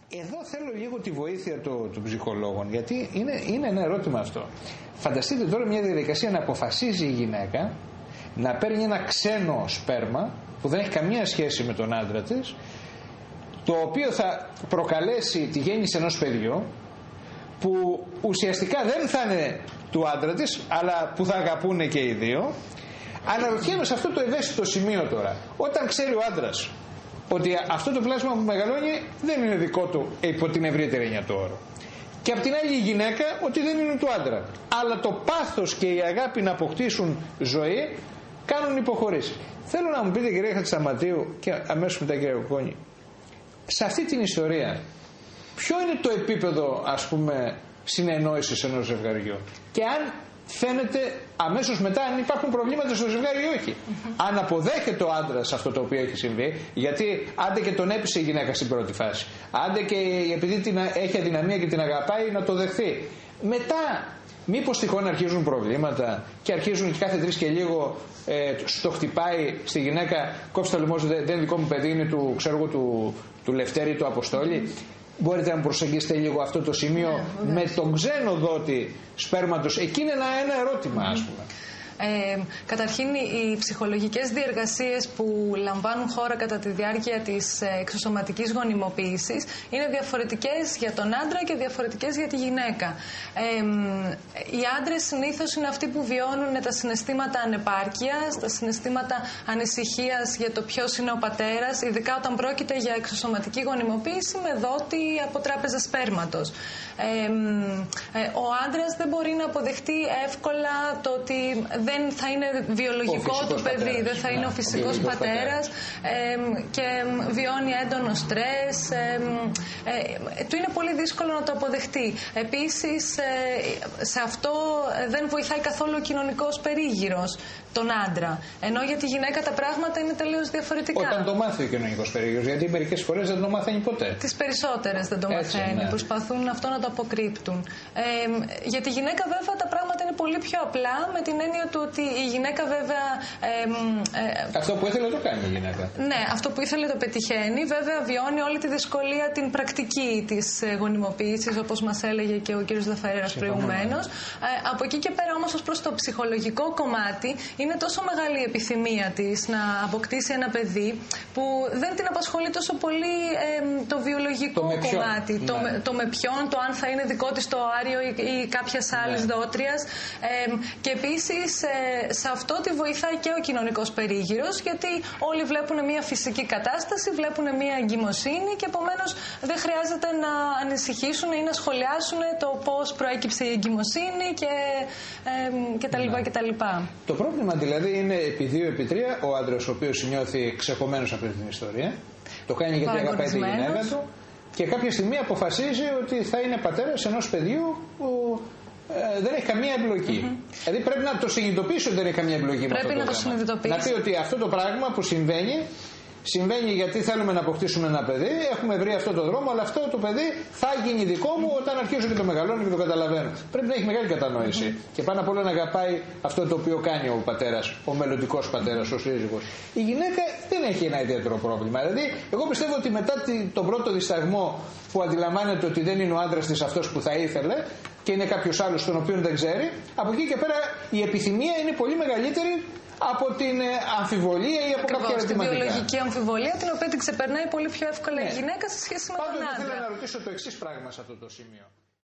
Εδώ θέλω λίγο τη βοήθεια των ψυχολόγων, γιατί είναι ένα ερώτημα αυτό. Φανταστείτε τώρα μια διαδικασία να αποφασίζει η γυναίκα να παίρνει ένα ξένο σπέρμα που δεν έχει καμία σχέση με τον άντρα της, το οποίο θα προκαλέσει τη γέννηση ενός παιδιού που ουσιαστικά δεν θα είναι του άντρα της, αλλά που θα αγαπούν και οι δύο. Αναρωτιέμαι σε αυτό το ευαίσθητο σημείο τώρα, όταν ξέρει ο άντρας ότι αυτό το πλάσμα που μεγαλώνει δεν είναι δικό του υπό την ευρύτερη έννοια του όρου, και απ' την άλλη η γυναίκα ότι δεν είναι του άντρα, αλλά το πάθος και η αγάπη να αποκτήσουν ζωή κάνουν υποχωρήσεις. Θέλω να μου πείτε, κυρία Χατζησταματίου, και αμέσως μετά κυρία Κοκκόνη, σε αυτή την ιστορία ποιο είναι το επίπεδο, ας πούμε, συνεννόησης ενός ζευγαριού, και αν φαίνεται αμέσως μετά αν υπάρχουν προβλήματα στο ζευγάρι ή όχι. Αν αποδέχεται ο άντρας αυτό το οποίο έχει συμβεί, γιατί άντε και τον έπεισε η γυναίκα στην πρώτη φάση, άντε και επειδή έχει αδυναμία και την αγαπάει, να το δεχθεί. Μετά μήπως τυχόν αρχίζουν προβλήματα και αρχίζουν και κάθε 3 και λίγο στο χτυπάει στη γυναίκα, κόψει το λαιμό σου, δεν είναι δικό μου παιδί, είναι του Λευτέρη του Αποστόλη. Μπορείτε να προσεγγίσετε λίγο αυτό το σημείο με τον ξένο δότη σπέρματος? Εκεί είναι ένα ερώτημα, ας πούμε. Καταρχήν, οι ψυχολογικές διεργασίες που λαμβάνουν χώρα κατά τη διάρκεια της εξωσωματικής γονιμοποίησης είναι διαφορετικές για τον άντρα και διαφορετικές για τη γυναίκα. Οι άντρες συνήθως είναι αυτοί που βιώνουν τα συναισθήματα ανεπάρκειας, τα συναισθήματα ανησυχίας για το ποιος είναι ο πατέρας, ειδικά όταν πρόκειται για εξωσωματική γονιμοποίηση με δότη από τράπεζα σπέρματος. Ο άντρας δεν μπορεί να αποδεχτεί εύκολα το ότι δεν θα είναι βιολογικό το παιδί, πατέρας, δεν θα είναι ο φυσικός πατέρας, και βιώνει έντονο στρες, του είναι πολύ δύσκολο να το αποδεχτεί. Επίσης, σε αυτό δεν βοηθάει καθόλου ο κοινωνικός περίγυρος τον άντρα, ενώ για τη γυναίκα τα πράγματα είναι τελείως διαφορετικά. Όταν το μάθει ο κοινωνικός περίγυρος, γιατί μερικές φορές δεν το μάθαίνει ποτέ. Τις περισσότερες δεν το μαθαίνει, ναι. Προσπαθούν αυτό να το αποκρύπτουν. Για τη γυναίκα βέβαια τα πράγματα είναι πολύ πιο απλά, με την έννοια του ότι η γυναίκα βέβαια... αυτό που ήθελε το κάνει η γυναίκα. Ναι, αυτό που ήθελε το πετυχαίνει. Βέβαια βιώνει όλη τη δυσκολία την πρακτική της γονιμοποίησης, όπως μας έλεγε και ο κ. Δαφαρέρας προηγουμένως. Από εκεί και πέρα όμως, ως προς το ψυχολογικό κομμάτι, είναι τόσο μεγάλη η επιθυμία της να αποκτήσει ένα παιδί που δεν την απασχολεί τόσο πολύ το βιολογικό κομμάτι. Ναι. Το με ποιον, το αν θα είναι δικό της το άριο ή κάποιας άλλης δότριας. Και επίσης σε αυτό τη βοηθάει και ο κοινωνικός περίγυρος, γιατί όλοι βλέπουν μια φυσική κατάσταση, βλέπουν μια εγκυμοσύνη και επομένως δεν χρειάζεται να ανησυχήσουν ή να σχολιάσουν το πώς προέκυψε η εγκυμοσύνη και τα λοιπά και τα λοιπά. Το πρόβλημα δηλαδή είναι επί 2 επί 3 ο άντρας ο οποίος νιώθει ξεχωμένος από την ιστορία, το κάνει γιατί αγαπάει τη γυναίκα του και κάποια στιγμή αποφασίζει ότι θα είναι πατέρας ενός παιδιού που δεν έχει καμία εμπλοκή. Δηλαδή πρέπει να το συνειδητοποιήσει ότι δεν έχει καμία εμπλοκή. Πρέπει να το συνειδητοποιήσει. Να πει ότι αυτό το πράγμα που συμβαίνει γιατί θέλουμε να αποκτήσουμε ένα παιδί, έχουμε βρει αυτό το δρόμο, αλλά αυτό το παιδί θα γίνει δικό μου όταν αρχίσω και το μεγαλώνω και το καταλαβαίνω. Πρέπει να έχει μεγάλη κατανόηση και πάνω απ' όλα να αγαπάει αυτό το οποίο κάνει ο πατέρας, ο μελλοντικός πατέρας, ο σύζυγος. Η γυναίκα δεν έχει ένα ιδιαίτερο πρόβλημα. Δηλαδή, εγώ πιστεύω ότι μετά τον πρώτο δισταγμό που αντιλαμβάνεται ότι δεν είναι ο άντρας της αυτός που θα ήθελε και είναι κάποιος άλλος τον οποίο δεν ξέρει, από εκεί και πέρα η επιθυμία είναι πολύ μεγαλύτερη από την αμφιβολία ή από κάποια ερωτηματικά. Τη βιολογική αμφιβολία, την οποία την ξεπερνάει πολύ πιο εύκολα η γυναίκα σε σχέση με τον άντρα. Πάντως, θέλω να ρωτήσω το εξής πράγμα σε αυτό το σημείο.